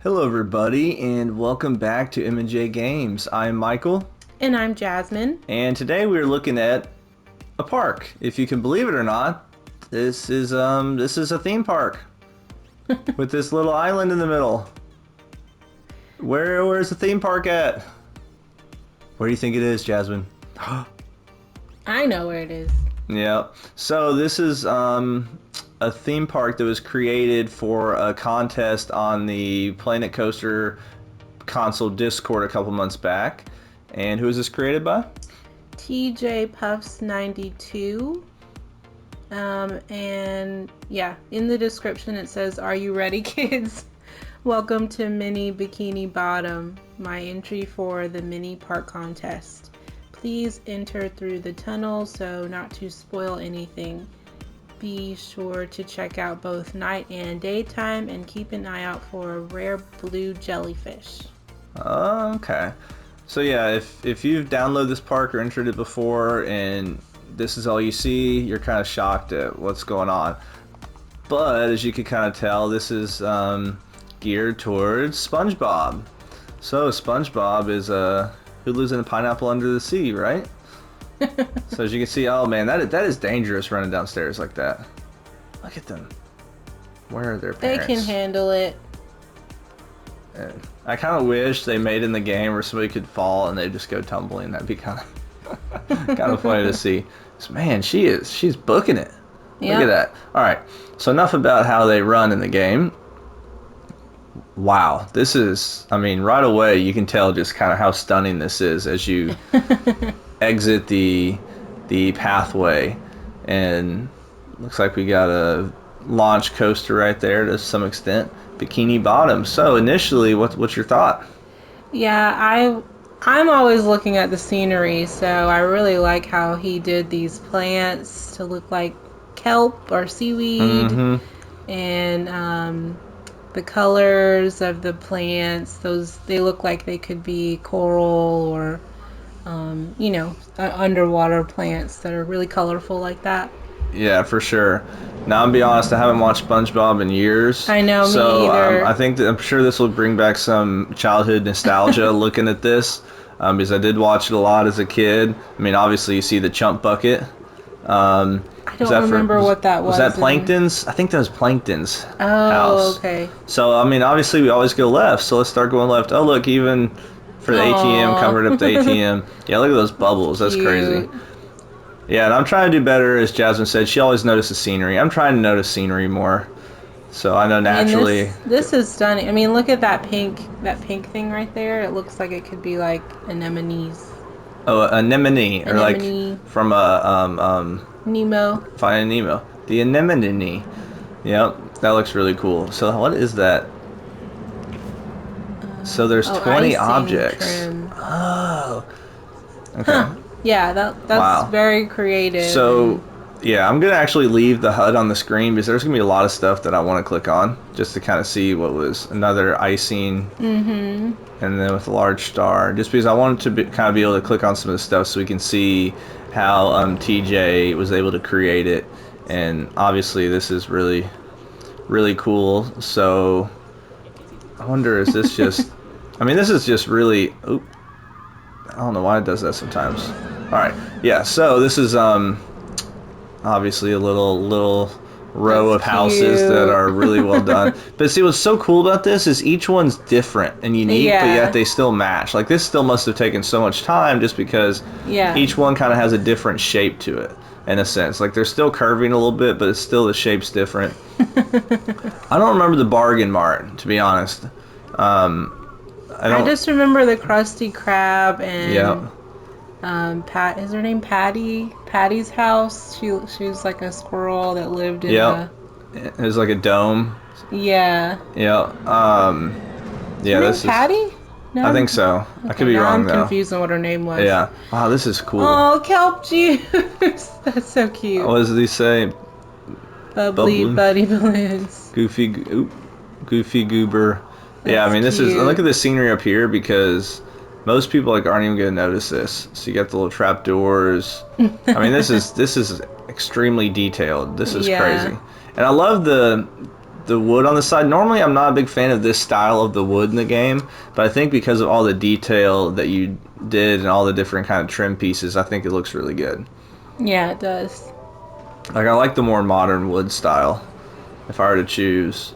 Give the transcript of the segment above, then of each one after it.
Hello, everybody, and welcome back to M&J Games. I'm Michael, And I'm Jasmine. and today we're looking at a park. If you can believe it or not, this is a theme park with this little island in the middle. Where's the theme park at? Where do you think it is, Jasmine? I know where it is. Yeah. So this is a theme park that was created for a contest on the Planet Coaster console Discord a couple months back. And who is this created by? TJ Puffs 92. And yeah, in the description it says, "Are you ready, kids? Welcome to Mini Bikini Bottom, my entry for the mini park contest. Please enter through the tunnel so not to spoil anything. Be sure to check out both night and daytime and keep an eye out for a rare blue jellyfish." Okay. So yeah, if you've downloaded this park or entered it before and this is all you see, you're kind of shocked at what's going on. But as you can kind of tell, this is geared towards Spongebob. So Spongebob is who lives in a pineapple under the sea, right? So as you can see, oh man, that is dangerous running downstairs like that. Look at them. Where are their They parents? can handle it. And I kind of wish they made in the game where somebody could fall and they just go tumbling. That'd be kind of kind of funny to see. So, man, she's booking it. Yep. Look at that. All right. So enough about how they run in the game. Wow, this is. I mean, right away you can tell just kind of how stunning this is as you exit the pathway, and looks like we got a launch coaster right there to some extent. Bikini Bottom. So initially, what's your thought? Yeah, I'm always looking at the scenery, so I really like how he did these plants to look like kelp or seaweed, and the colors of the plants. They look like they could be coral or underwater plants that are really colorful like that. Yeah, for sure. Now, I'll be honest, I haven't watched SpongeBob in years. I know, me So either. I'm sure this will bring back some childhood nostalgia looking at this, because I did watch it a lot as a kid. I mean, obviously, you see the chump bucket. I don't remember what that was. Was that Plankton's? I think that was Plankton's Oh, house. okay. So, I mean, obviously, we always go left, so let's start going left. Oh, look, even for the ATM, Aw. covered up the ATM. Yeah, look at those bubbles. That's crazy. Cute. Yeah, and I'm trying to do better, as Jasmine said. She always notices scenery. I'm trying to notice scenery more. So I know And naturally. this is stunning. I mean, look at that pink thing right there. It looks like it could be like anemones. Oh, anemone, or Anemone. like from Nemo. Finding Nemo. The anemone. Yep, that looks really cool. So what is that? So there's 20 icing objects. trim. Oh. Okay. Huh. Yeah, that's Wow. very creative. So, yeah, I'm going to actually leave the HUD on the screen because there's going to be a lot of stuff that I want to click on just to kind of see what was another icing. And then with a large star. Just because I wanted to kind of be able to click on some of the stuff so we can see how TJ was able to create it. And obviously this is really, really cool. So, I wonder, is this just... I mean, this is just really... Oop, I don't know why it does that sometimes. Alright, yeah, so this is obviously a little row That's of houses cute. that are really well done. But see, what's so cool about this is each one's different and unique, but Yeah. yet they still match. Like, this still must have taken so much time just because Yeah. each one kind of has a different shape to it, in a sense. Like, they're still curving a little bit, but it's still, the shape's different. I don't remember the Bargain Mart, to be honest. I just remember the Krusty Krab and Yeah. Pat, is her name Patty? Patty's house. She was like a squirrel that lived in Yep. It was like a dome. Yeah. Yeah. Yeah, Her name this is... Patty? No, I think so. I could be now wrong, I'm though. confused on what her name was. Yeah. Wow, this is cool. Oh, kelp juice. That's so cute. What does he say? Bubbly bubbly. buddy balloons. Goofy goober. Yeah, I That's mean, this is... cute. Look at the scenery up here, because most people like aren't even going to notice this. So you got the little trap doors. I mean, this is extremely detailed. This is Yeah. crazy. And I love the the wood on the side. Normally, I'm not a big fan of this style of the wood in the game, but I think because of all the detail that you did and all the different kind of trim pieces, I think it looks really good. Yeah, it does. Like, I like the more modern wood style, if I were to choose.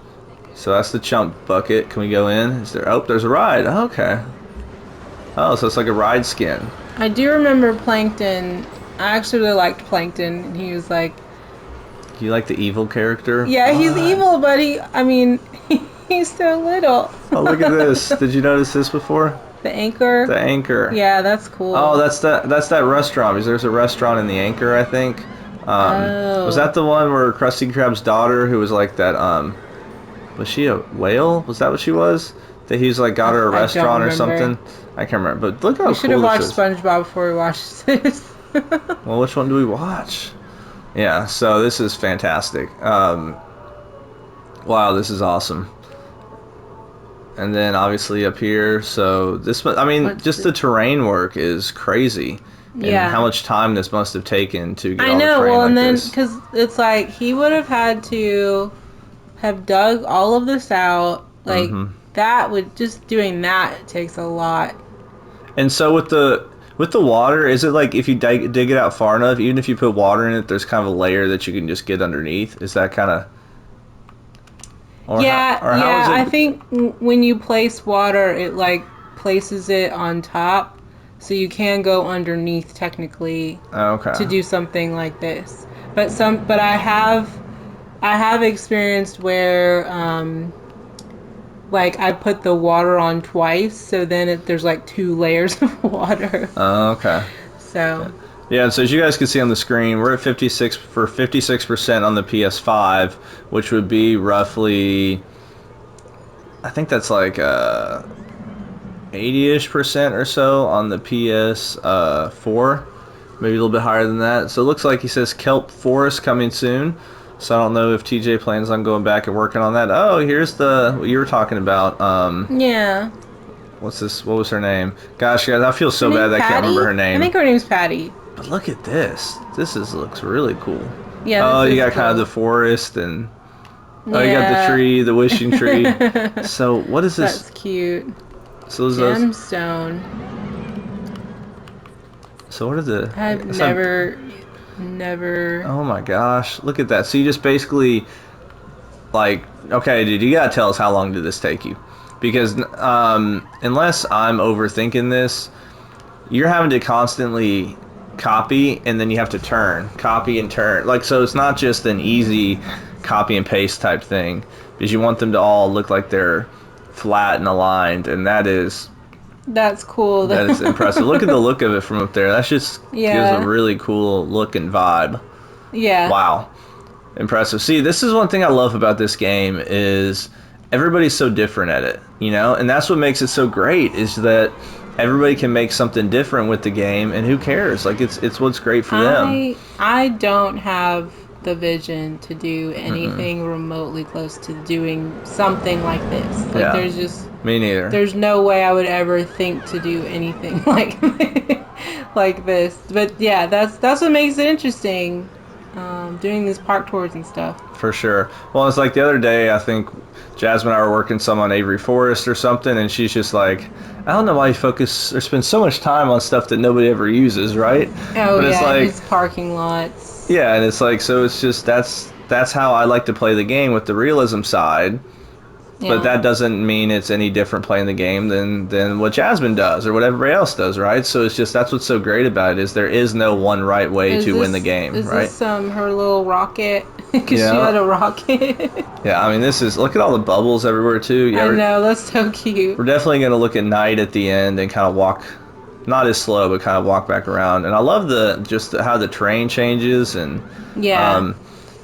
So that's the chump bucket. Can we go in? Is there? Oh, there's a ride. Oh, okay. Oh, so it's like a ride skin. I do remember Plankton. I actually really liked Plankton, and he was like, You like the evil character? yeah, What? he's evil, but he's so little. Oh, look at this. Did you notice this before? The anchor. The anchor. Yeah, that's cool. Oh, that's that restaurant. Because there's a restaurant in the anchor, I think. Was that the one where Krusty Krab's daughter, who was like that? Was she a whale? Was that what she was? That he's like got her a restaurant or something. I can't remember. But look how cool this is. We should have watched SpongeBob before we watched this. Well, which one do we watch? Yeah, so this is fantastic. Wow, this is awesome. And then obviously up here, so this, I mean, just the terrain work is crazy. And how much time this must have taken to get all the terrain well, like and then, this. because it's like, he would have had to have dug all of this out. Like, that would, just doing that takes a lot. And so with the water, is it like if you dig it out far enough, even if you put water in it, there's kind of a layer that you can just get underneath? Is that kind of... I think when you place water, it like places it on top, so you can go underneath technically to do something like this. But I have experienced where like I put the water on twice, so then there's like 2 layers of water. Oh, okay. So. Yeah, so as you guys can see on the screen, we're at 56% on the PS5, which would be roughly, I think that's like 80-ish% or so on the PS4, maybe a little bit higher than that. So it looks like he says Kelp Forest coming soon. So I don't know if TJ plans on going back and working on that. Oh, here's what you were talking about. Yeah. What's this? What was her name? Gosh, guys, I feel so bad that I can't remember her name. I think her name's Patty. But look at this. Looks really cool. Yeah. Oh, you got kind of the forest and you got the tree, the wishing tree. So what is this? That's cute. So Gemstone. So what are the? I've never. Oh my gosh! Look at that. So you just basically, like, okay, dude, you gotta tell us how long did this take you? Because unless I'm overthinking this, you're having to constantly copy and then you have to copy and turn. Like, so it's not just an easy copy and paste type thing, because you want them to all look like they're flat and aligned, and that's cool. That is impressive. Look at the look of it from up there. That just gives a really cool look and vibe. Yeah. Wow. Impressive. See, this is one thing I love about this game is everybody's so different at it, you know? And that's what makes it so great, is that everybody can make something different with the game, and who cares? Like, it's what's great for them. I don't have the vision to do anything remotely close to doing something like this. Like, there's just... Me neither. There's no way I would ever think to do anything like this. But yeah, that's what makes it interesting. Doing these park tours and stuff. For sure. Well, it's like the other day, I think Jasmine and I were working some on Avery Forest or something, and she's just like, I don't know why you focus or spend so much time on stuff that nobody ever uses, right? Oh, but yeah, it's parking lots. Yeah, and it's like, so it's just, that's how I like to play the game, with the realism side. Yeah. But that doesn't mean it's any different playing the game than what Jasmine does or what everybody else does, right? So it's just, that's what's so great about it, is there is no one right way to win the game, right? Is this her little rocket? Because she had a rocket. Yeah, I mean, look at all the bubbles everywhere too. Yeah, I know, that's so cute. We're definitely going to look at night at the end and kind of walk, not as slow, but kind of walk back around. And I love how the terrain changes. And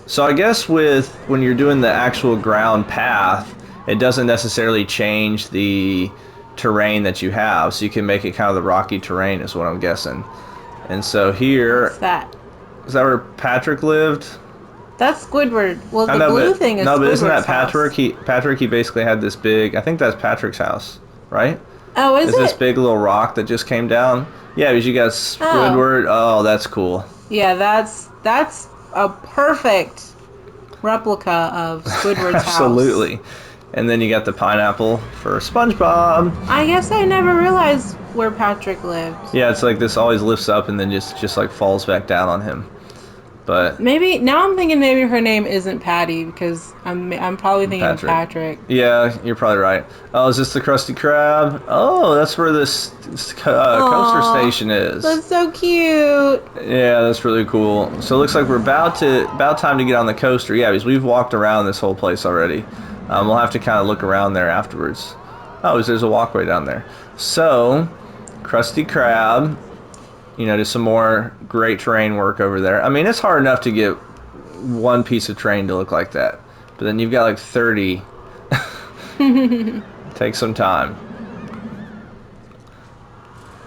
so I guess when you're doing the actual ground path, it doesn't necessarily change the terrain that you have, so you can make it kind of the rocky terrain, is what I'm guessing. And so here... What's that? Is that where Patrick lived? That's Squidward. Well, the blue thing is Squidward's house. No, but isn't that Patrick? He basically had this big... I think that's Patrick's house, right? Oh, is it? This big little rock that just came down? Yeah, because you got Squidward. Oh, that's cool. Yeah, that's a perfect replica of Squidward's house. Absolutely. And then you got the pineapple for SpongeBob. I guess I never realized where Patrick lived. Yeah, it's like this always lifts up and then just like falls back down on him. But maybe now I'm thinking maybe her name isn't Patty because I'm probably thinking of Patrick. Yeah, you're probably right. Oh, is this the Krusty Krab? Oh, that's where this coaster station is. That's so cute. Yeah, that's really cool. So it looks like we're about time to get on the coaster. Yeah, because we've walked around this whole place already. We'll have to kind of look around there afterwards. Oh, there's a walkway down there. So, Krusty Krab. You know, just some more great terrain work over there. I mean, it's hard enough to get one piece of terrain to look like that. But then you've got like 30. Take some time.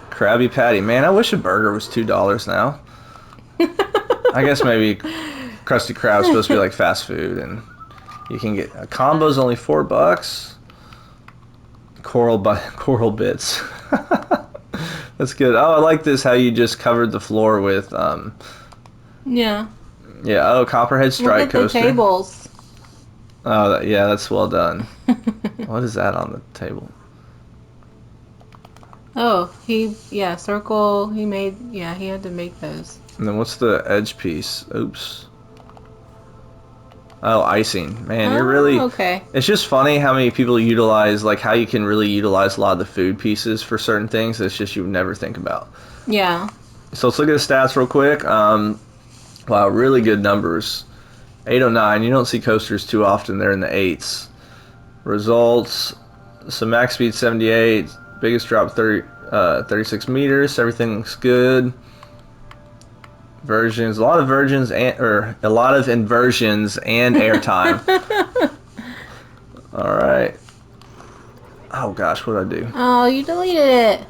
Krabby Patty. Man, I wish a burger was $2 now. I guess maybe Krusty Krab's supposed to be like fast food. And you can get... A combo's only $4. Coral bits. That's good. Oh, I like this, how you just covered the floor with, Yeah. Yeah, oh, Copperhead Strike Coaster. Look at the tables. Oh, yeah, that's well done. What is that on the table? Oh, circle, he had to make those. And then what's the edge piece? Oops. Oh, icing. Man, you're really... Okay. It's just funny how many people utilize, like, how you can really utilize a lot of the food pieces for certain things. It's just you would never think about. Yeah. So let's look at the stats real quick. Wow, really good numbers. 809. You don't see coasters too often. They're in the 8s. Results. So max speed 78. Biggest drop 36 meters. Everything looks good. Versions, a lot of inversions and airtime. All right. Oh gosh, what did I do? Oh, you deleted it.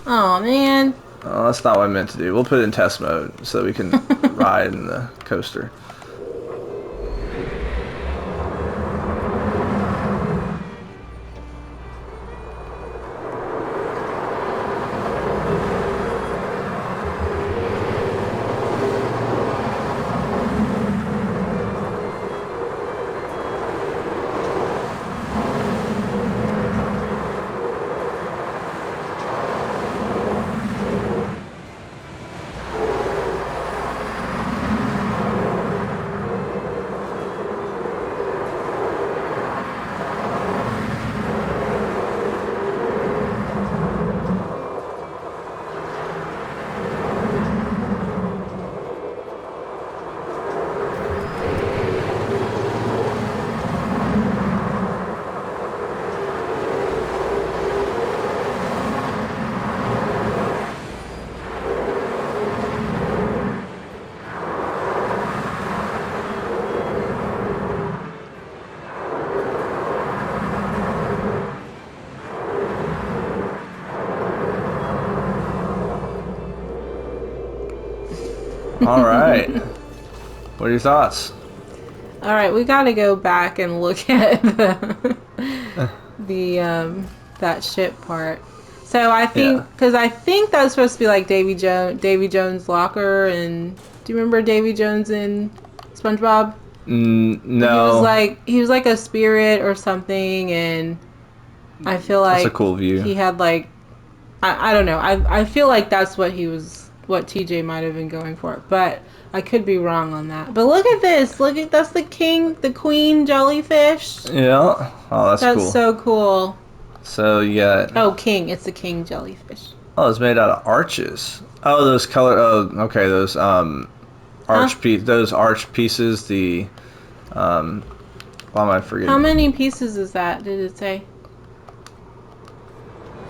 Oh man. Oh, that's not what I meant to do. We'll put it in test mode so we can ride in the coaster. All right. What are your thoughts? All right, we got to go back and look at that ship part. So I think because I think that's supposed to be like Davy Jones' locker, and do you remember Davy Jones in SpongeBob? No. He was like a spirit or something, and I feel like that's a cool view. He had like I don't know. I feel like that's what what TJ might have been going for, but I could be wrong on that. But look at this. That's the queen jellyfish. Yeah. Oh, that's cool. That's so cool. So you got... Oh, king. It's the king jellyfish. Oh, it's made out of arches. Oh, those color... Oh, okay. Those those arch pieces. The... Why am I forgetting? How many pieces is that? Did it say?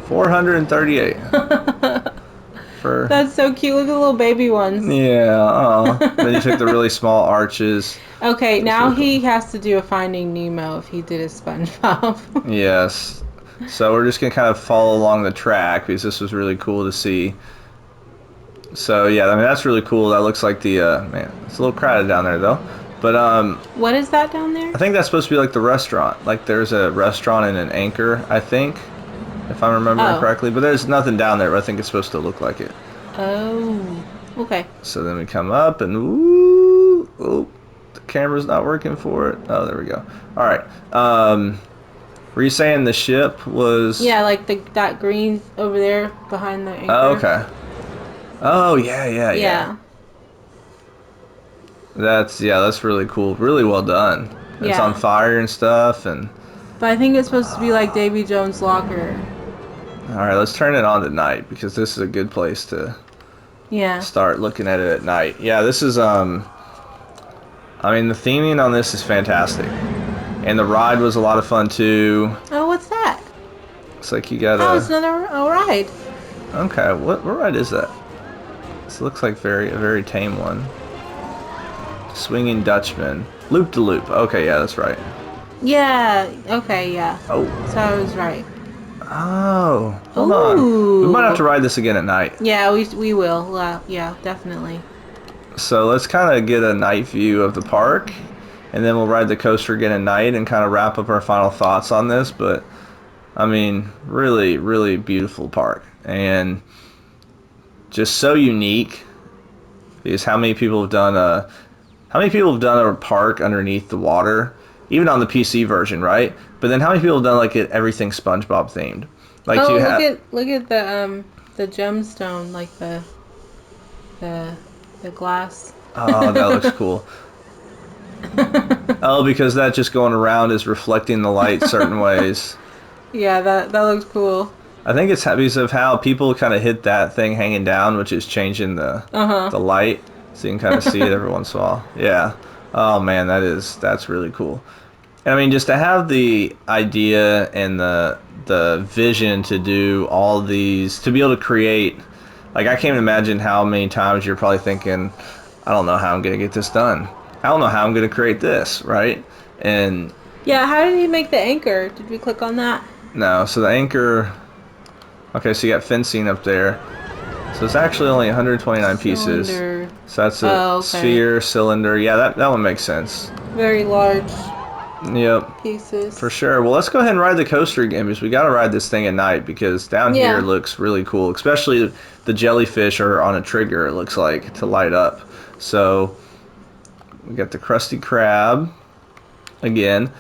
438. That's so cute. Look at the little baby ones. Yeah. Then you took the really small arches. Okay, now he has to do a Finding Nemo if he did a SpongeBob. Yes. So we're just going to kind of follow along the track because this was really cool to see. So yeah, I mean, that's really cool. That looks like the, man, it's a little crowded down there though. But, what is that down there? I think that's supposed to be like the restaurant. Like there's a restaurant and an anchor, I think, if I'm remembering correctly. But there's nothing down there, but I think it's supposed to look like it. Oh, okay. So then we come up and, ooh, The camera's not working for it. Oh, there we go. All right. Were you saying the ship was? Yeah, like that green over there behind the anchor. Oh, okay. Oh, yeah. That's really cool. Really well done. It's Yeah. on fire and stuff, and But I think it's supposed to be like Davy Jones' locker. all right, let's turn it on tonight because this is a good place to start looking at it at night. Yeah, this is I mean, the theming on this is fantastic, and the ride was a lot of fun too. Oh, what's that? It's like you got Oh, it's another ride. Okay, what ride is that? This looks like a very tame one. Swinging Dutchman. Loop to loop. Okay, yeah, that's right. Yeah. Okay. Yeah. Oh. So I was right. Oh. Hold on. We might have to ride this again at night. Yeah, we will. Yeah, definitely. So let's kind of get a night view of the park, and then we'll ride the coaster again at night and kind of wrap up our final thoughts on this. But I mean, really, really beautiful park, and just so unique. Because how many people have done a park underneath the water, even on the PC version, right? But then how many people have done like everything SpongeBob themed? Like look at the gemstone, like the glass. Oh, that looks cool. Oh, because that just going around is reflecting the light certain ways. Yeah, that looks cool. I think it's because of how people kind of hit that thing hanging down, which is changing the light, so you can kind of see it every once in a while. Yeah. Oh man, that's really cool. And I mean, just to have the idea and the vision to do all these, to be able to create, like I can't imagine how many times you're probably thinking, I don't know how I'm gonna get this done. I don't know how I'm gonna create this, right? And yeah, how did you make the anchor? Did we click on that? No, so the anchor. Okay, so you got fencing up there. So it's actually only 129 pieces. So that's a sphere, cylinder. Yeah, that one makes sense. Very large. Yep. Pieces. For sure. Well, let's go ahead and ride the coaster again because we got to ride this thing at night because down here looks really cool. Especially the jellyfish are on a trigger, it looks like, to light up. So we got the Krusty Krab again.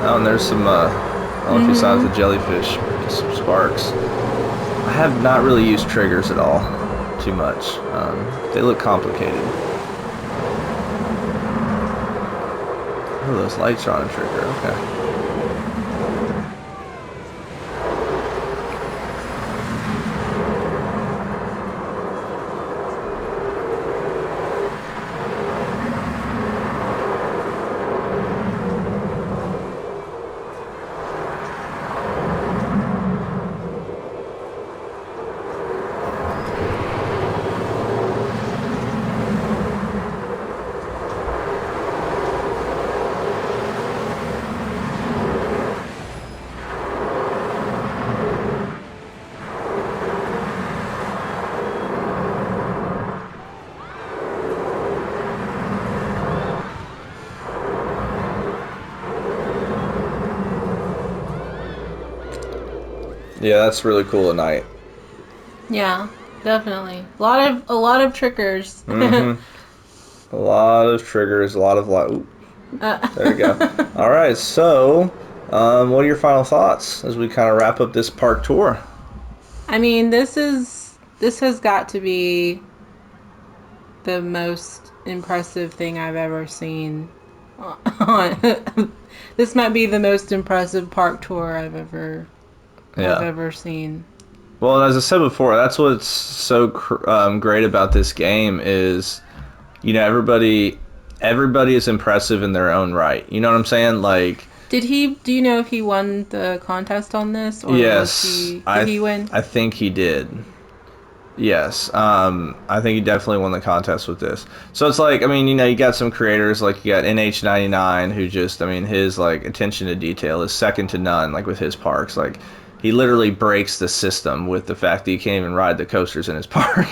Oh, and there's some, I don't know if you saw the jellyfish, just some sparks. I have not really used triggers at all, too much. They look complicated. Oh, those lights are on a trigger, okay. Yeah, that's really cool at night. Yeah, definitely. A lot of triggers. A lot of triggers, a lot of light. There you go. All right, so what are your final thoughts as we kind of wrap up this park tour? I mean, this has got to be the most impressive thing I've ever seen. This might be the most impressive park tour I've ever seen. Well, as I said before, that's what's so great about this game is, you know, everybody is impressive in their own right. You know what I'm saying? Like, do you know if he won the contest on this? Or yes. Did he win? I think he did. Yes. I think he definitely won the contest with this. So it's like, I mean, you know, you got some creators, like you got NH99 who just, I mean, his, like, attention to detail is second to none, like, with his parks. Like, he literally breaks the system with the fact that you can't even ride the coasters in his park.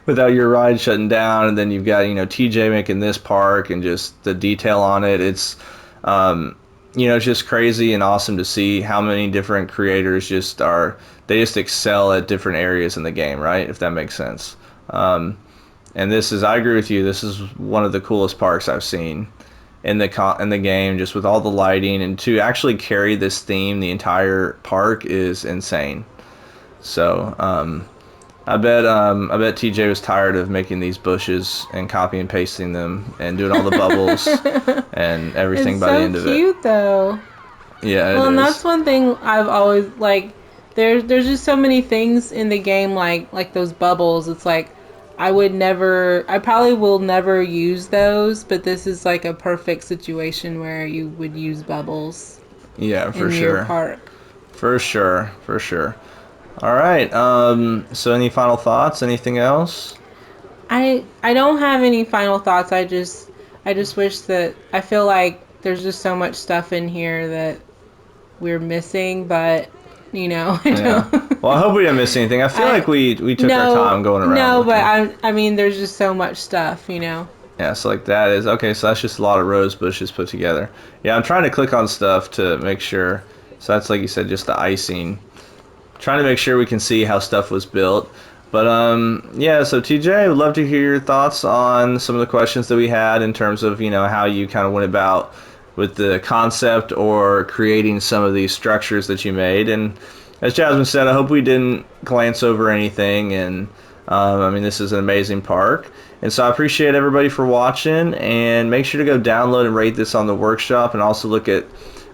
without your ride shutting down. And then you've got, TJ making this park and just the detail on it. It's, it's just crazy and awesome to see how many different creators they just excel at different areas in the game, right? If that makes sense. And I agree with you, this is one of the coolest parks I've seen in the game, just with all the lighting, and to actually carry this theme the entire park is insane. So I bet TJ was tired of making these bushes and copy and pasting them and doing all the bubbles and everything it's by the end of it. It's so cute though. Yeah, well, it and is. that's one thing I've always like. There's just so many things in the game like those bubbles. It's like I probably will never use those, but this is like a perfect situation where you would use bubbles. Yeah, for in sure. your park. For sure. All right. So any final thoughts? Anything else? I don't have any final thoughts. I just wish that I feel like there's just so much stuff in here that we're missing, but Yeah. Well, I hope we didn't miss anything. I feel like we took our time going around. No, looking. but I mean, there's just so much stuff, Yeah, so like that is okay. So that's just a lot of rose bushes put together. Yeah, I'm trying to click on stuff to make sure. So that's like you said, just the icing. Trying to make sure we can see how stuff was built. But yeah. So TJ, I would love to hear your thoughts on some of the questions that we had in terms of how you kind of went about with the concept or creating some of these structures that you made. And as Jasmine said, I hope we didn't glance over anything. And I mean, this is an amazing park. And so I appreciate everybody for watching. And make sure to go download and rate this on the workshop. And also look at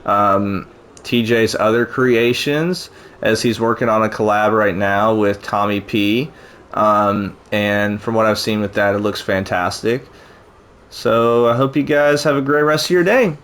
TJ's other creations, as he's working on a collab right now with Tommy P. And from what I've seen with that, it looks fantastic. So I hope you guys have a great rest of your day.